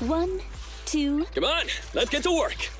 1, 2... Come on, let's get to work.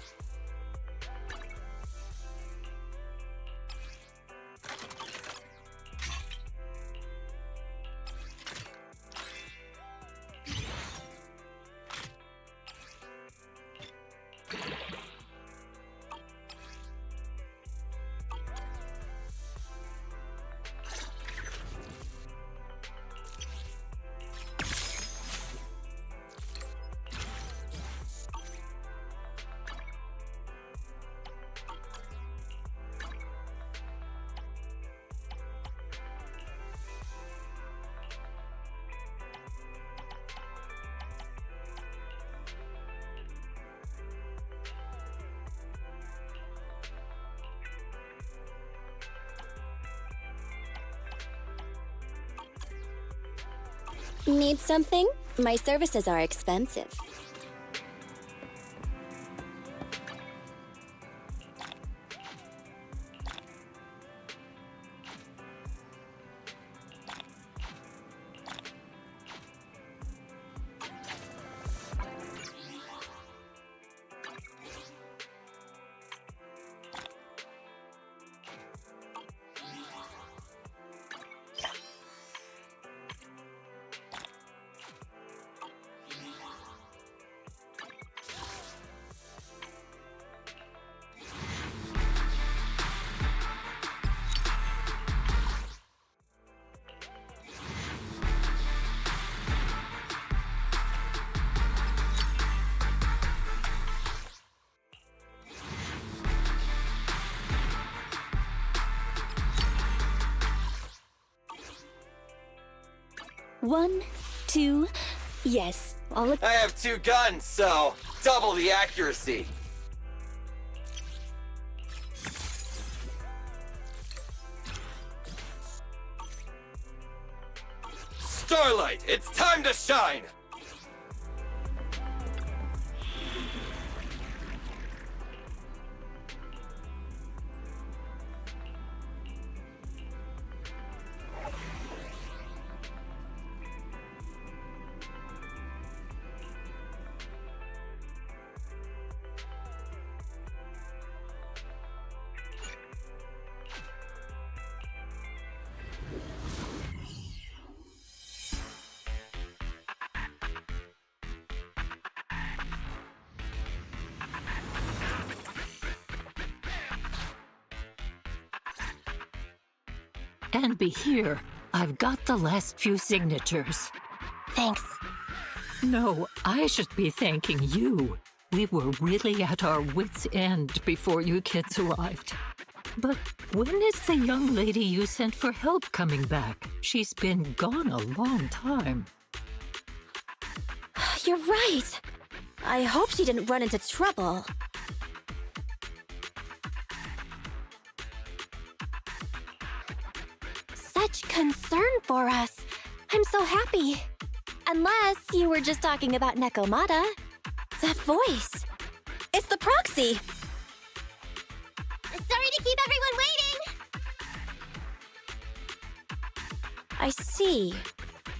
Need something? My services are expensive. One, two, yes. I have 2 guns, so double the accuracy. Starlight, it's time to shine! And be here. I've got the last few signatures. Thanks. No, I should be thanking you. We were really at our wits' end before you kids arrived. But when is the young lady you sent for help coming back? She's been gone a long time. You're right. I hope she didn't run into trouble. Such concern for us. I'm so happy. Unless you were just talking about Nekomata. That voice. It's the proxy. Sorry to keep everyone waiting. I see.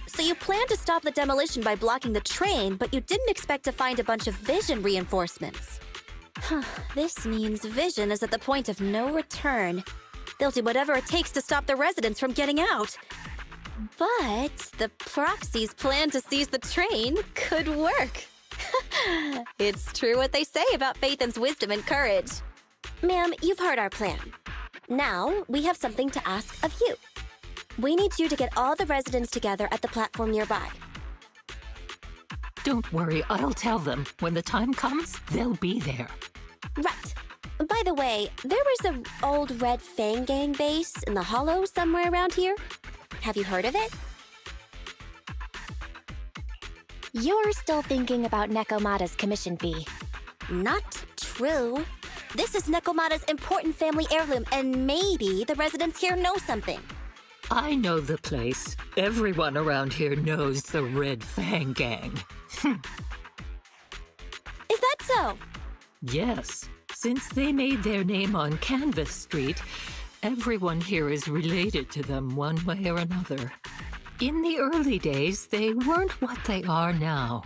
So you planned to stop the demolition by blocking the train, but you didn't expect to find a bunch of vision reinforcements. This means Vision is at the point of no return. They'll do whatever it takes to stop the residents from getting out. But the proxy's plan to seize the train could work. It's true what they say about Phaethon's wisdom and courage. Ma'am, you've heard our plan. Now, we have something to ask of you. We need you to get all the residents together at the platform nearby. Don't worry, I'll tell them. When the time comes, they'll be there. Right. By the way, there was an old Red Fang Gang base in the Hollow somewhere around here. Have you heard of it? You're still thinking about Nekomata's commission fee. Not true. This is Nekomata's important family heirloom, and maybe the residents here know something. I know the place. Everyone around here knows the Red Fang Gang. Is that so? Yes. Since they made their name on Canvas Street, everyone here is related to them one way or another. In the early days, they weren't what they are now.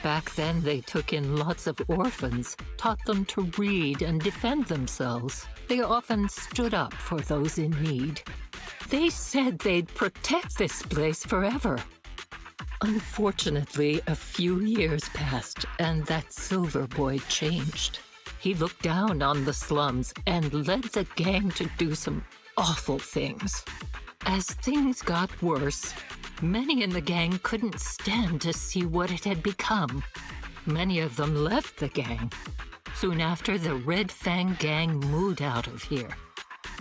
back then they took in lots of orphans, taught them to read and defend themselves. They often stood up for those in need. They said they'd protect this place forever. Unfortunately, a few years passed, and that Silver Boy changed. He looked down on the slums and led the gang to do some awful things. As things got worse, many in the gang couldn't stand to see what it had become. Many of them left the gang. Soon after, the Red Fang Gang moved out of here.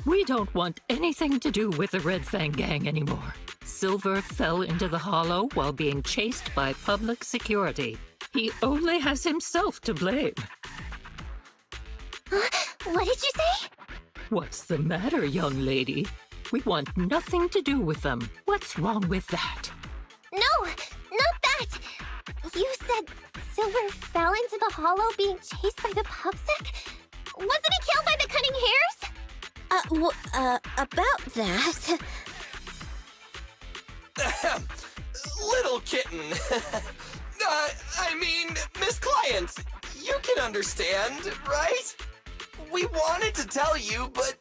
We don't want anything to do with the Red Fang Gang anymore. Silver fell into the hollow while being chased by public security. He only has himself to blame. What did you say? What's the matter, young lady? We want nothing to do with them. What's wrong with that? No, not that! You said Silver fell into the hollow being chased by the pubsec? Wasn't he killed by the cunning hares? About that... Little kitten. I mean, Miss Client, you can understand, right? We wanted to tell you, but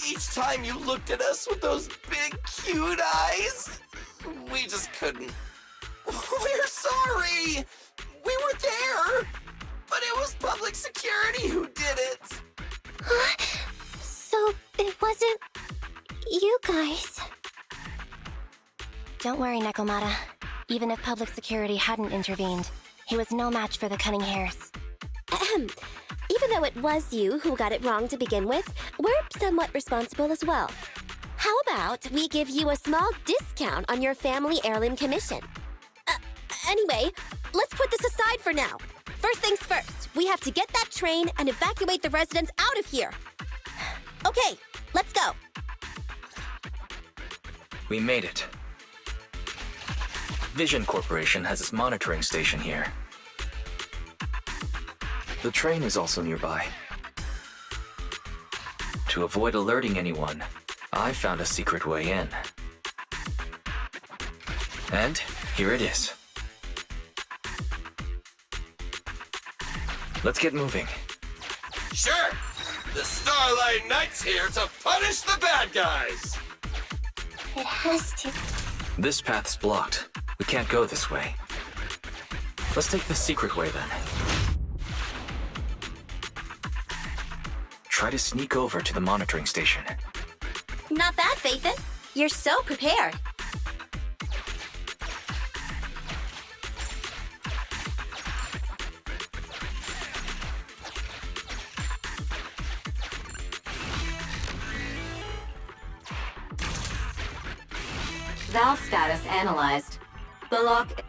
each time you looked at us with those big, cute eyes, we just couldn't. We're sorry. We were there, but it was public security who did it. So it wasn't you guys. Don't worry, Nekomata. Even if public security hadn't intervened, he was no match for the cunning hares. Even though it was you who got it wrong to begin with, we're somewhat responsible as well. How about we give you a small discount on your family heirloom commission? Anyway, let's put this aside for now. First things first, we have to get that train and evacuate the residents out of here. Okay, let's go. We made it. Vision Corporation has its monitoring station here. The train is also nearby. To avoid alerting anyone, I found a secret way in. And here it is. Let's get moving. Sure. The Starlight Knight's here to punish the bad guys. It has to. This path's blocked. We can't go this way. Let's take the secret way then. Try to sneak over to the monitoring station. Not bad, Phaethon. You're so prepared. Valve status analyzed. The lock...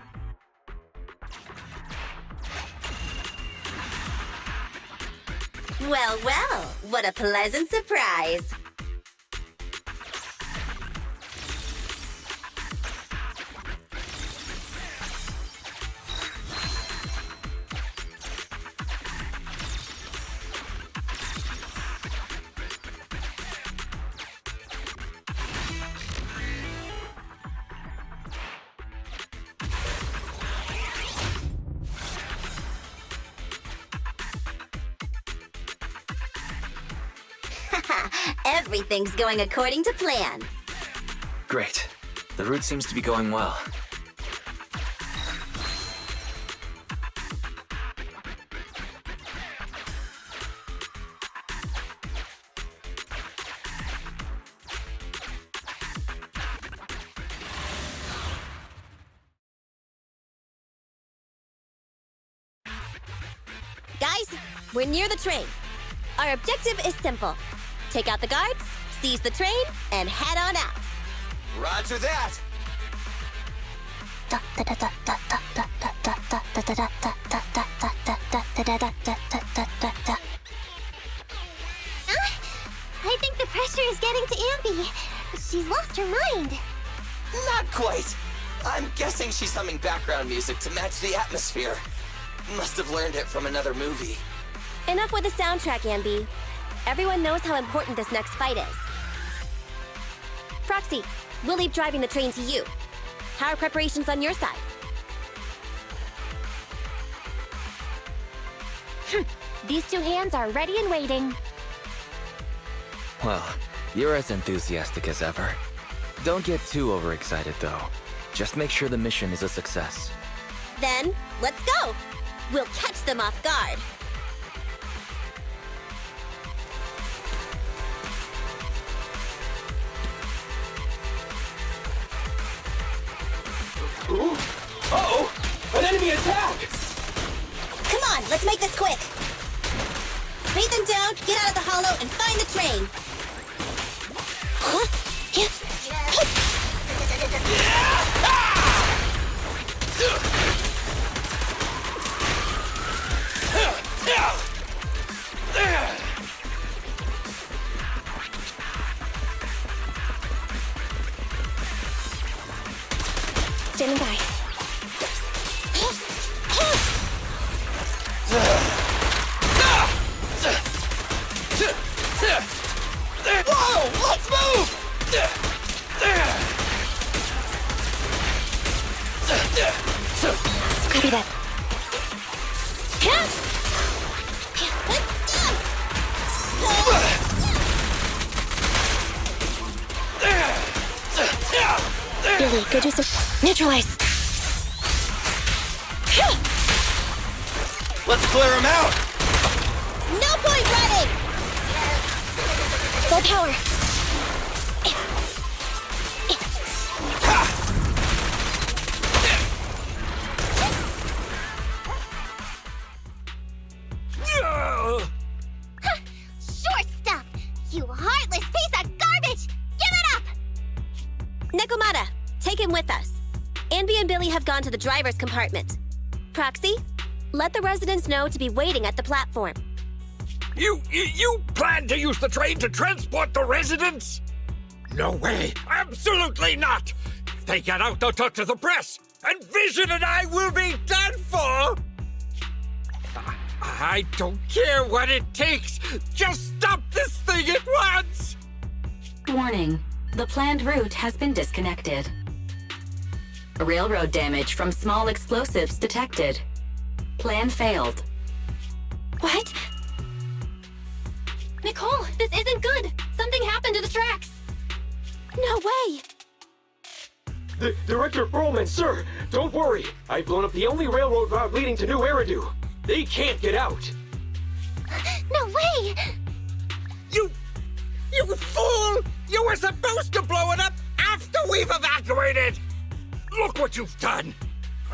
Well, well, what a pleasant surprise. Everything's going according to plan. Great. The route seems to be going well. Guys, we're near the train. Our objective is simple. Take out the guards, seize the train, and head on out. Roger that. I think the pressure is getting to Ambi. She's lost her mind. Not quite. I'm guessing she's humming background music to match the atmosphere. Must have learned it from another movie. Enough with the soundtrack, Ambi. Everyone knows how important this next fight is. Proxy, we'll leave driving the train to you. How are preparations on your side? These two hands are ready and waiting. Well, you're as enthusiastic as ever. Don't get too overexcited, though. Just make sure the mission is a success. Then, let's go! We'll catch them off guard. Ooh. Uh-oh! An enemy attack! Come on, let's make this quick. Beat them down, get out of the hollow, and find the train. Huh? Standing by. Whoa! Let's move! Copy that. Billy, go do some... Neutralize! Let's clear him out! No point running! Full power. Short stuff! You heartless piece of garbage! Give it up! Nekomata, take him with us. Anby and Billy have gone to the driver's compartment. Proxy, let the residents know to be waiting at the platform. You plan to use the train to transport the residents? No way! Absolutely not! If they get out, they'll talk to the press, and Vision and I will be done for! I don't care what it takes! Just stop this thing at once! Warning. The planned route has been disconnected. Railroad damage from small explosives detected. Plan failed. What? Nicole, this isn't good! Something happened to the tracks! No way! Director Perlman, sir, don't worry. I've blown up the only railroad route leading to New Eridu. They can't get out. No way! You fool! You were supposed to blow it up after we've evacuated! Look what you've done!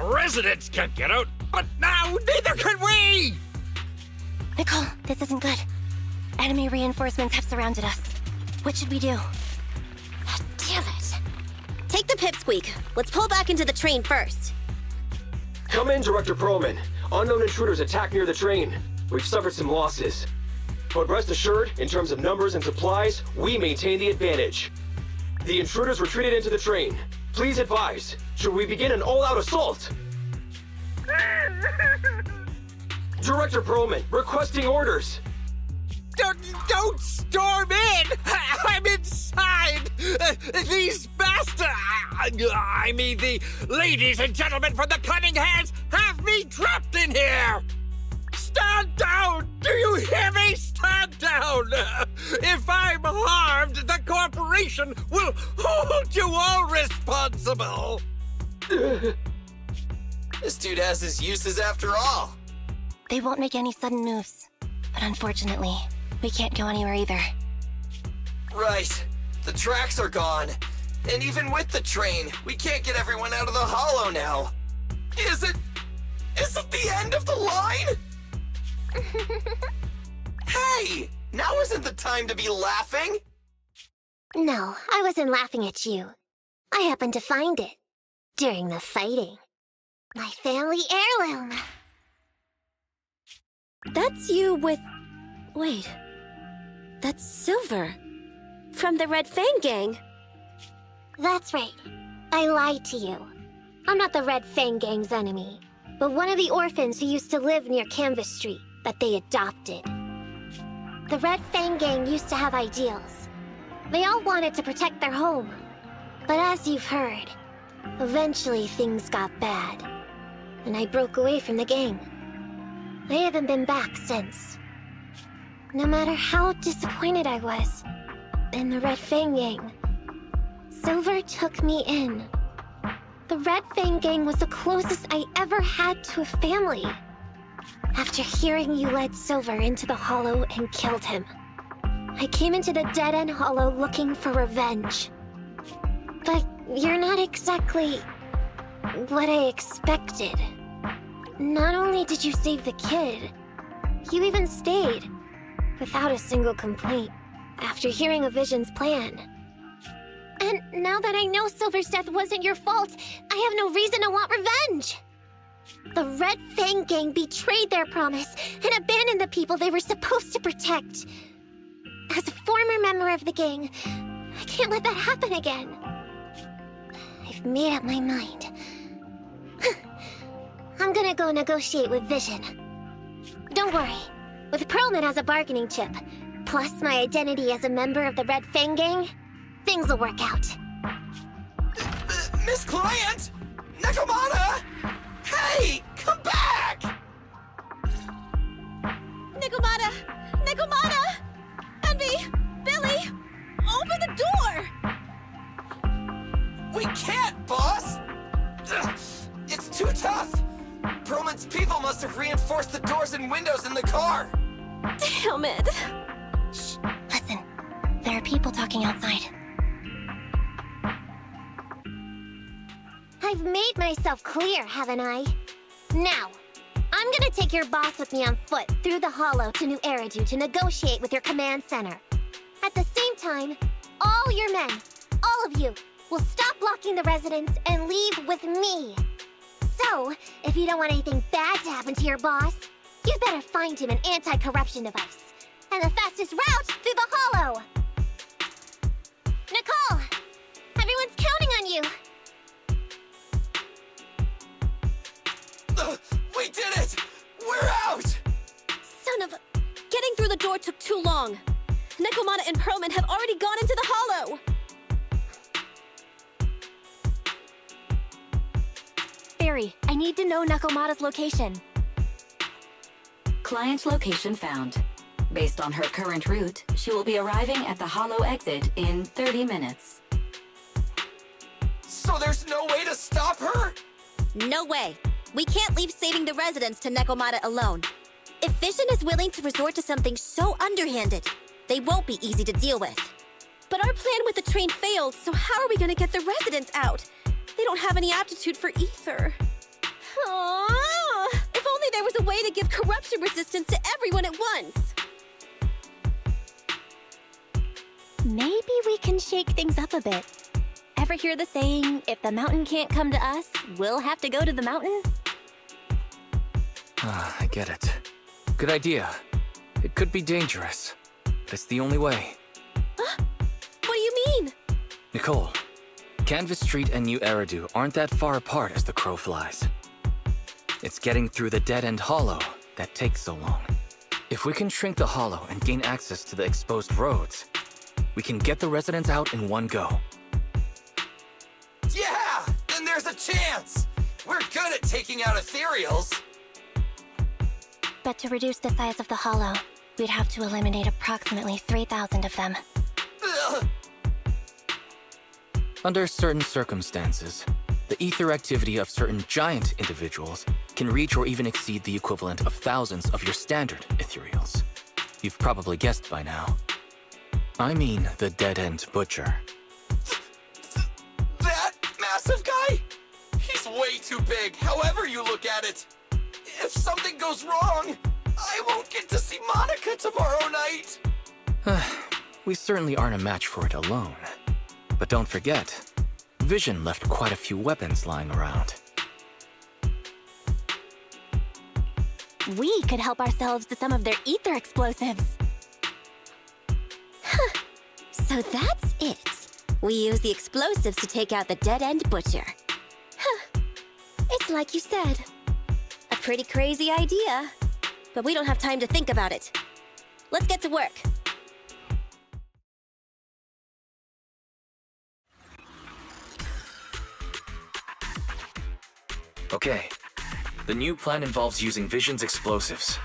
Residents can't get out, but now neither can we! Nicole, this isn't good. Enemy reinforcements have surrounded us. What should we do? Damn it. Take the pipsqueak. Let's pull back into the train first. Come in, Director Perlman. Unknown intruders attacked near the train. We've suffered some losses. But rest assured, in terms of numbers and supplies, we maintain the advantage. The intruders retreated into the train. Please advise, should we begin an all-out assault? Director Perlman, requesting orders. Don't storm in! I'm inside! These bastards! I mean, the ladies and gentlemen from the Cunning Hands have me trapped in here! Stand down! Do you hear me? Stand down! If I'm harmed, the corporation will hold you all responsible! This dude has his uses after all. They won't make any sudden moves. But unfortunately, we can't go anywhere either. Right. The tracks are gone. And even with the train, we can't get everyone out of the hollow now. Is it the end of the line? Hey! Now isn't the time to be laughing! No, I wasn't laughing at you. I happened to find it. During the fighting. My family heirloom. That's you with... Wait. That's Silver. From the Red Fang Gang. That's right. I lied to you. I'm not the Red Fang Gang's enemy, but one of the orphans who used to live near Canvas Street that they adopted. The Red Fang Gang used to have ideals. They all wanted to protect their home. But as you've heard, eventually things got bad. And I broke away from the gang. I haven't been back since. No matter how disappointed I was in the Red Fang Gang, Silver took me in. The Red Fang Gang was the closest I ever had to a family. After hearing you led Silver into the Hollow and killed him, I came into the dead-end Hollow looking for revenge. But you're not exactly what I expected. Not only did you save the kid, you even stayed, without a single complaint, after hearing a Vision's plan. And now that I know Silver's death wasn't your fault, I have no reason to want revenge! The Red Fang Gang betrayed their promise and abandoned the people they were supposed to protect. As a former member of the gang, I can't let that happen again. I've made up my mind. I'm gonna go negotiate with Vision. Don't worry. With Perlman as a bargaining chip, plus my identity as a member of the Red Fang Gang, things will work out. Miss Client! Nekomata! Hey! Come back! Nekomata! Nekomata! Envy! Billy! Open the door! We can't, boss! Ugh, it's too tough! Perlman's people must have reinforced the doors and windows in the car! Damn it! Shh, listen. There are people talking outside. I've made myself clear, haven't I? Now, I'm gonna take your boss with me on foot through the Hollow to New Eridu to negotiate with your command center. At the same time, all your men, all of you, will stop blocking the residents and leave with me. So, if you don't want anything bad to happen to your boss, you'd better find him an anti-corruption device. And the fastest route through the Hollow! Nicole! Everyone's counting on you! We did it! We're out! Son of a... Getting through the door took too long. Nekomata and Perlman have already gone into the Hollow! Barry, I need to know Nekomata's location. Client location found. Based on her current route, she will be arriving at the Hollow exit in 30 minutes. So there's no way to stop her? No way. We can't leave saving the residents to Nekomata alone. If Vision is willing to resort to something so underhanded, they won't be easy to deal with. But our plan with the train failed, so how are we gonna get the residents out? They don't have any aptitude for ether. Aww. If only there was a way to give corruption resistance to everyone at once. Maybe we can shake things up a bit. Ever hear the saying, if the mountain can't come to us, we'll have to go to the mountain? I get it. Good idea. It could be dangerous, but it's the only way. What do you mean? Nicole, Canvas Street and New Eridu aren't that far apart as the crow flies. It's getting through the dead-end Hollow that takes so long. If we can shrink the Hollow and gain access to the exposed roads, we can get the residents out in one go. Yeah! Then there's a chance! We're good at taking out ethereals! But to reduce the size of the Hollow, we'd have to eliminate approximately 3,000 of them. Ugh. Under certain circumstances, the ether activity of certain giant individuals can reach or even exceed the equivalent of thousands of your standard ethereals. You've probably guessed by now. I mean the dead-end butcher. That massive guy? He's way too big, however you look at it. If something goes wrong, I won't get to see Monica tomorrow night. We certainly aren't a match for it alone. But don't forget, Vision left quite a few weapons lying around. We could help ourselves to some of their ether explosives. Huh. So that's it. We use the explosives to take out the dead-end butcher. Huh. It's like you said. A pretty crazy idea. But we don't have time to think about it. Let's get to work. Okay. The new plan involves using Vision's explosives.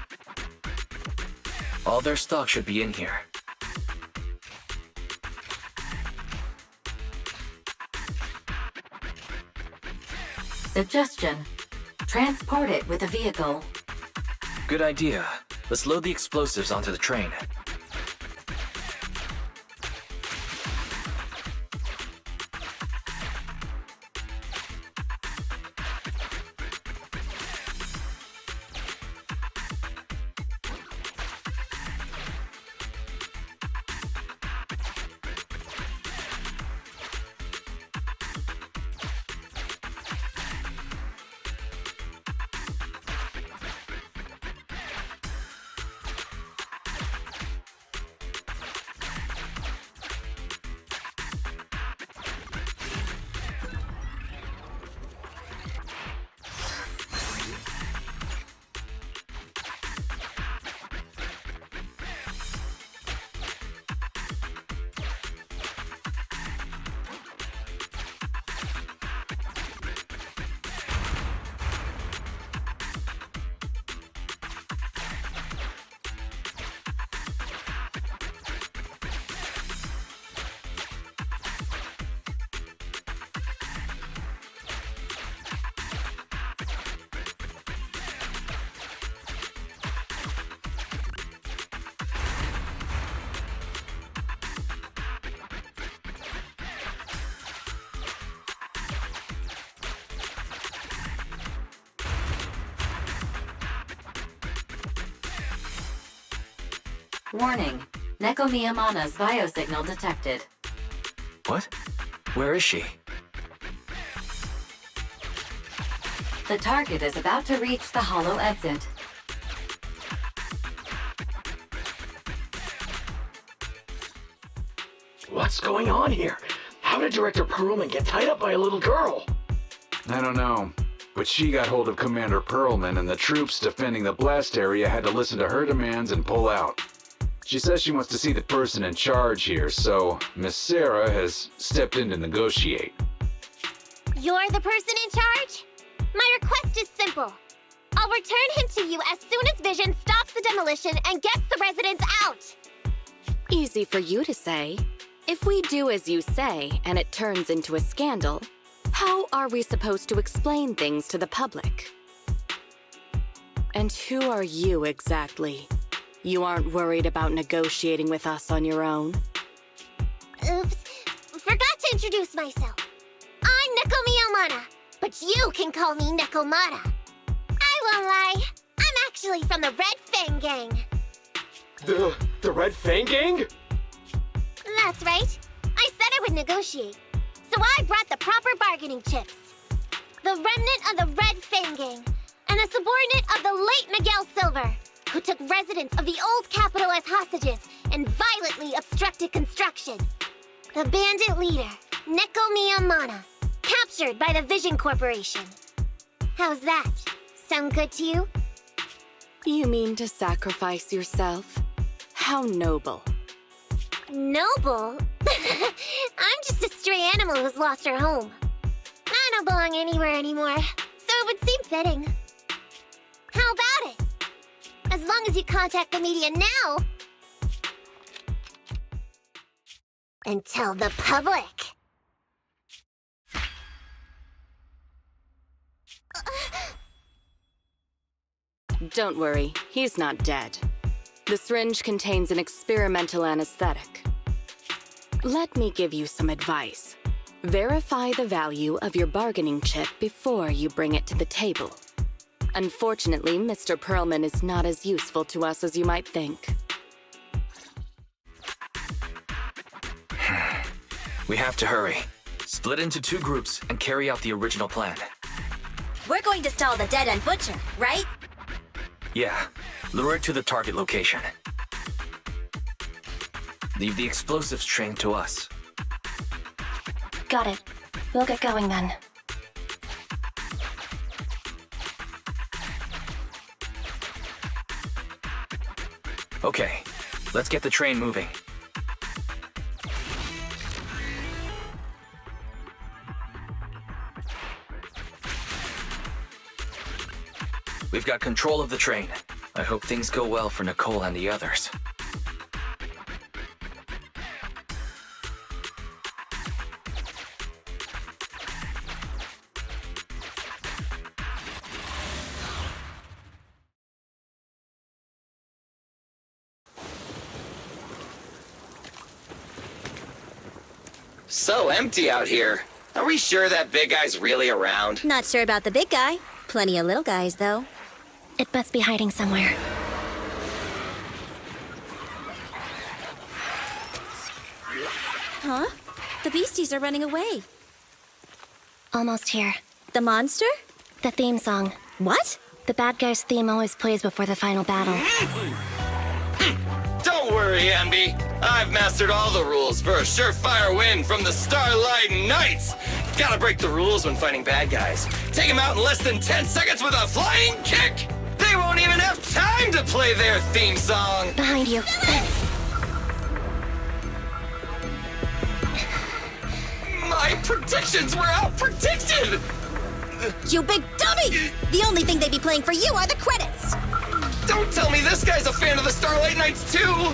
All their stock should be in here. Suggestion. Transport it with a vehicle. Good idea. Let's load the explosives onto the train. Warning. Neko Miyamana's biosignal detected. What? Where is she? The target is about to reach the hollow exit. What's going on here? How did Director Perlman get tied up by a little girl? I don't know, but she got hold of Commander Perlman, and the troops defending the blast area had to listen to her demands and pull out. She says she wants to see the person in charge here, so Miss Sarah has stepped in to negotiate. You're the person in charge? My request is simple. I'll return him to you as soon as Vision stops the demolition and gets the residents out. Easy for you to say. If we do as you say and it turns into a scandal, how are we supposed to explain things to the public? And who are you exactly? You aren't worried about negotiating with us on your own? Oops. Forgot to introduce myself. I'm Neko Miyamana, but you can call me Nekomata. I won't lie. I'm actually from the Red Fang Gang. The Red Fang Gang? That's right. I said I would negotiate. So I brought the proper bargaining chips. The remnant of the Red Fang Gang, and a subordinate of the late Miguel Silver, who took residents of the old capital as hostages and violently obstructed construction. The bandit leader, Neko Miyamana, captured by the Vision Corporation. How's that? Sound good to you? You mean to sacrifice yourself? How noble. Noble? I'm just a stray animal who's lost her home. I don't belong anywhere anymore, so it would seem fitting. How about it? As long as you contact the media now and tell the public. Don't worry, he's not dead. The syringe contains an experimental anesthetic. Let me give you some advice. Verify the value of your bargaining chip before you bring it to the table. Unfortunately, Mr. Perlman is not as useful to us as you might think. We have to hurry. Split into 2 groups and carry out the original plan. We're going to stall the dead-end butcher, right? Yeah, lure it to the target location. Leave the explosives train to us. Got it. We'll get going then. Okay, let's get the train moving. We've got control of the train. I hope things go well for Nicole and the others. So empty out here. Are we sure that big guy's really around? Not sure about the big guy. Plenty of little guys, though. It must be hiding somewhere. Huh? The beasties are running away. Almost here. The monster? The theme song. What? The bad guy's theme always plays before the final battle. Don't worry, Ambi. I've mastered all the rules for a surefire win from the Starlight Knights. Gotta break the rules when fighting bad guys. Take them out in less than 10 seconds with a flying kick. They won't even have time to play their theme song. Behind you. My predictions were out-predicted! You big dummy! The only thing they'd be playing for you are the credits! Don't tell me this guy's a fan of the Starlight Knights, too!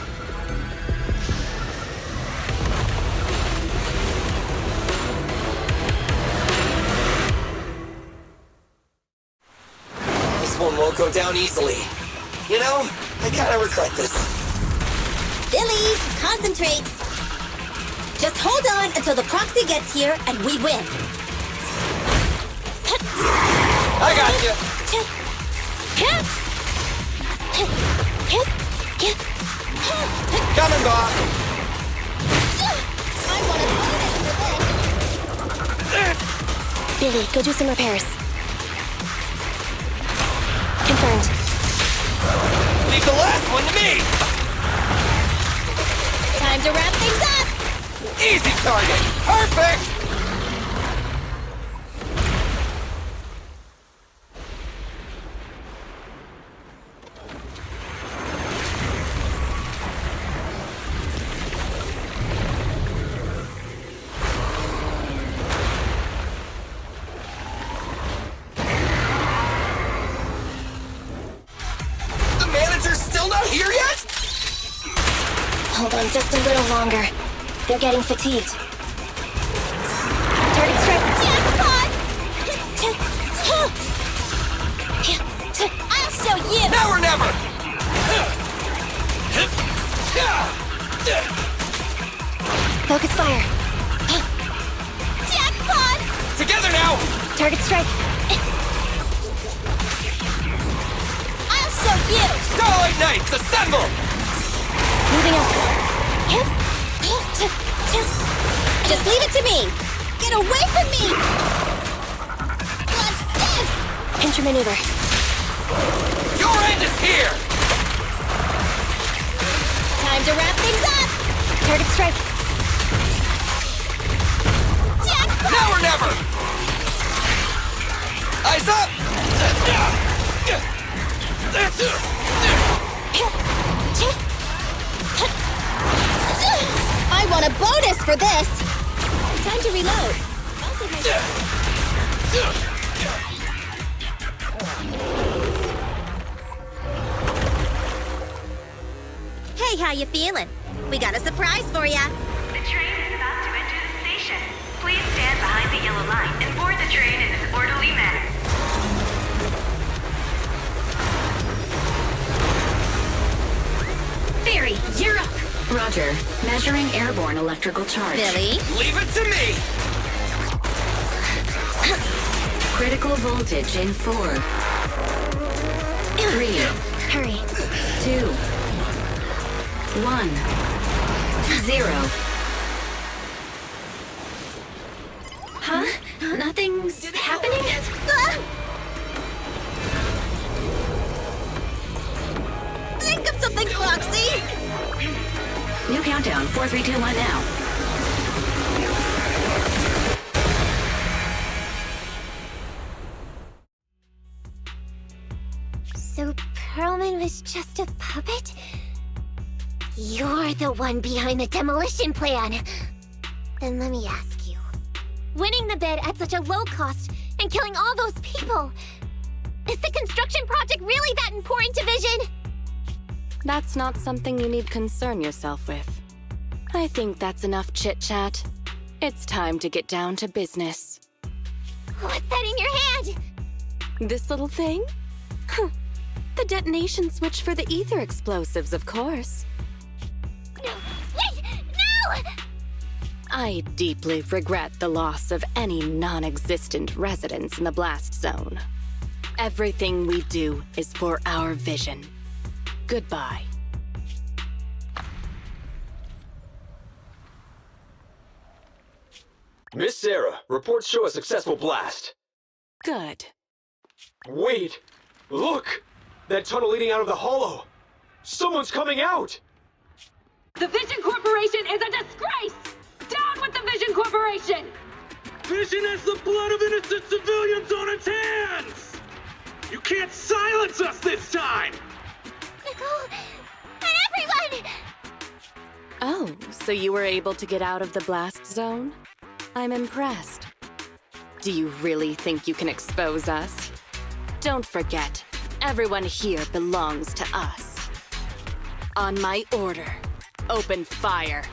This one won't go down easily. You know, I kinda regret this. Billy, concentrate! Just hold on until the proxy gets here and we win. I got you! Coming, Bob! I want to do this. Billy, go do some repairs. Confirmed. Leave the last one to me! Time to wrap things up! Easy target! Perfect! The manager's still not here yet? Hold on just a little longer. They're getting fatigued. Target strike. I'll show you! Now or never! Focus fire. Jackpot! Together now! Target strike. I'll show you! Starlight Knights, assemble! Moving up. Just leave it to me! Get away from me! What's this? Pincher maneuver. Your end is here! Time to wrap things up! Target strike. Jackpot! Now or never! Eyes up! I want a bonus for this! Time to reload. Hey, how you feeling? We got a surprise for ya. The train is about to enter the station. Please stand behind the yellow line and board the train in an orderly manner. Barry, you're up. Roger. Measuring airborne electrical charge. Billy? Leave it to me! Critical voltage in 4, 3, Hurry. 2, 1, 0. Huh? Nothing's happening? Think of something, Foxy! New countdown. 4, 3, 2, 1 now. So Perlman was just a puppet? You're the one behind the demolition plan. Then let me ask you. Winning the bid at such a low cost and killing all those people, Is the construction project really that important to Vision? That's not something you need concern yourself with. I think that's enough chit-chat. It's time to get down to business. What's that in your hand? This little thing? The detonation switch for the ether explosives, of course. No, wait! No! I deeply regret the loss of any non-existent residents in the blast zone. Everything we do is for our vision. Goodbye. Miss Sarah, reports show a successful blast. Good. Wait! Look! That tunnel leading out of the hollow! Someone's coming out! The Vision Corporation is a disgrace! Down with the Vision Corporation! Vision has the blood of innocent civilians on its hands! You can't silence us this time! Nicole! And everyone! Oh, so you were able to get out of the blast zone? I'm impressed. Do you really think you can expose us? Don't forget, everyone here belongs to us. On my order, open fire.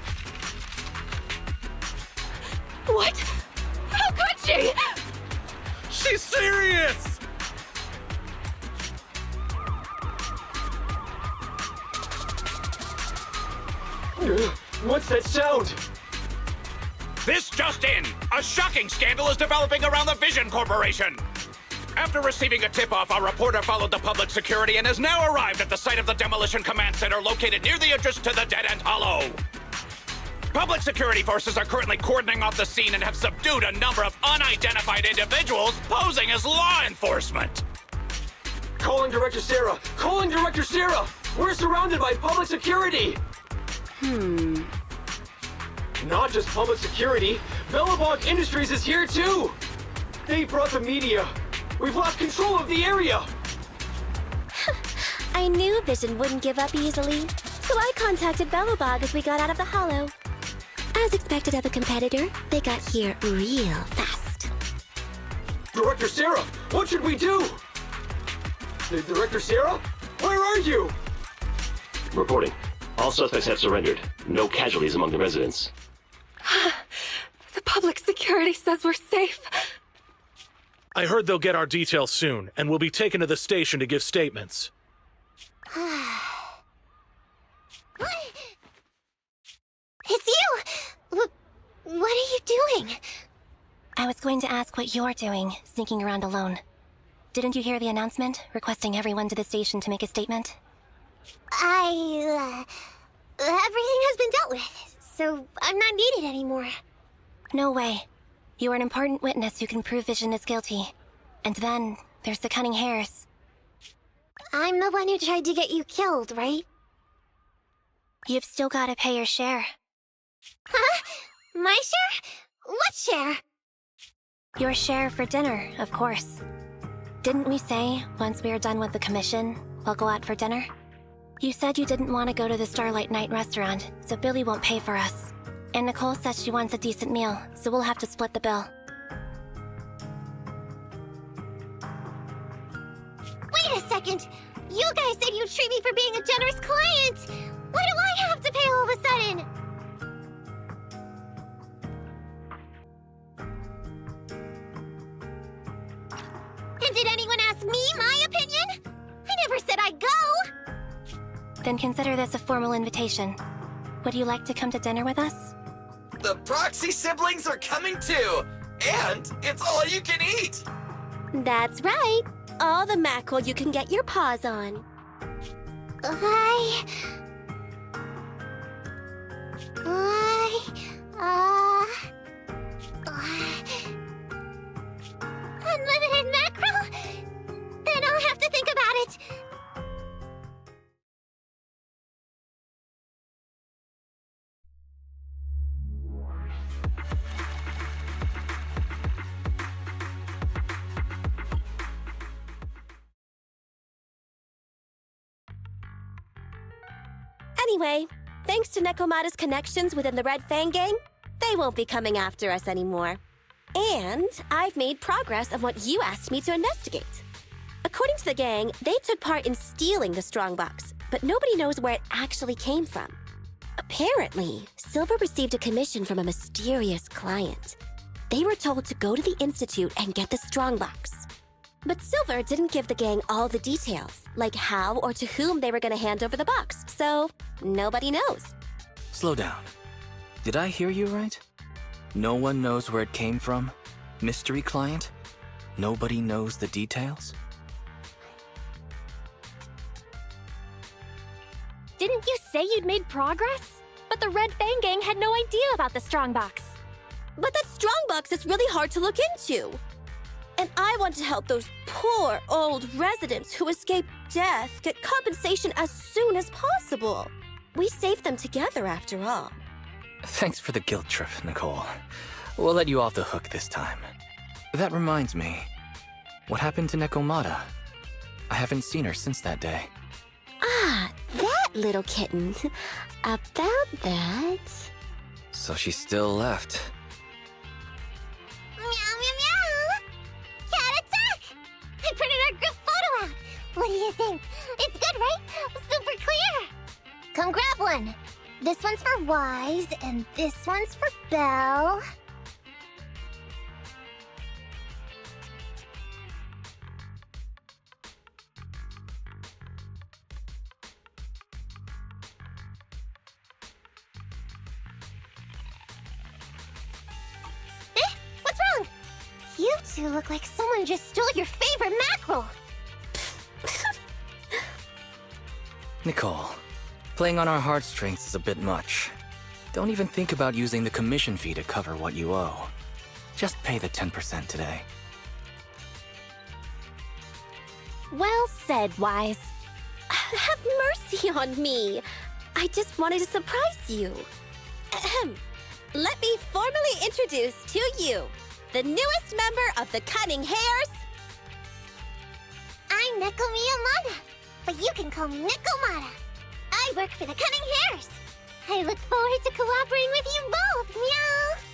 What? How could she? She's serious! What's that sound? This just in! A shocking scandal is developing around the Vision Corporation! After receiving a tip-off, our reporter followed the public security and has now arrived at the site of the Demolition Command Center located near the entrance to the Dead-End Hollow. Public security forces are currently cordoning off the scene and have subdued a number of unidentified individuals posing as law enforcement. Calling Director Sarah! Calling Director Sarah! We're surrounded by public security! Not just public security, Bellabog Industries is here too! They brought the media! We've lost control of the area! I knew Vision wouldn't give up easily, so I contacted Bellabog as we got out of the hollow. As expected of a competitor, they got here real fast. Director Sarah, what should we do? Director Sarah? Where are you? Reporting. All suspects have surrendered. No casualties among the residents. The public security says we're safe. I heard they'll get our details soon, and we'll be taken to the station to give statements. What? It's you! What are you doing? I was going to ask what you're doing, sneaking around alone. Didn't you hear the announcement, requesting everyone to the station to make a statement? Everything has been dealt with, so I'm not needed anymore. No way. You are an important witness who can prove Vision is guilty. And then, there's the cunning hares. I'm the one who tried to get you killed, right? You've still got to pay your share. Huh? My share? What share? Your share for dinner, of course. Didn't we say, once we are done with the commission, we'll go out for dinner? You said you didn't want to go to the Starlight Night restaurant, so Billy won't pay for us. And Nicole says she wants a decent meal, so we'll have to split the bill. Wait a second! You guys said you'd treat me for being a generous client! Why do I have to pay all of a sudden? And did anyone ask me my opinion? I never said I'd go! Then consider this a formal invitation. Would you like to come to dinner with us? The Proxy siblings are coming too! And it's all you can eat! That's right. All the mackerel you can get your paws on. Unlimited mackerel? Then I'll have to think about it. Anyway, thanks to Nekomata's connections within the Red Fang Gang, they won't be coming after us anymore. And I've made progress on what you asked me to investigate. According to the gang, they took part in stealing the strongbox, but nobody knows where it actually came from. Apparently, Silver received a commission from a mysterious client. They were told to go to the Institute and get the strongbox. But Silver didn't give the gang all the details, like how or to whom they were going to hand over the box, so nobody knows. Slow down. Did I hear you right? No one knows where it came from? Mystery client? Nobody knows the details? Didn't you say you'd made progress? But the Red Fang Gang had no idea about the strongbox. But that strongbox is really hard to look into. And I want to help those poor old residents who escaped death get compensation as soon as possible. We saved them together after all. Thanks for the guilt trip, Nicole. We'll let you off the hook this time. That reminds me. What happened to Nekomata? I haven't seen her since that day. Ah, that little kitten. About that... So she still left. Meow, meow, meow! Cat attack! I printed our group photo out! What do you think? It's good, right? Super clear! Come grab one. This one's for Wise, and this one's for Belle. What's wrong? You two look like someone just stole your favorite mackerel. Nicole, playing on our heartstrings is a bit much. Don't even think about using the commission fee to cover what you owe. Just pay the 10% today. Well said, Wise. Have mercy on me. I just wanted to surprise you. Ahem. Let me formally introduce to you the newest member of the Cunning Hares. I'm Neko Miyamada, but you can call me Nekomata. I work for the Cunning Hares. I look forward to cooperating with you both, meow!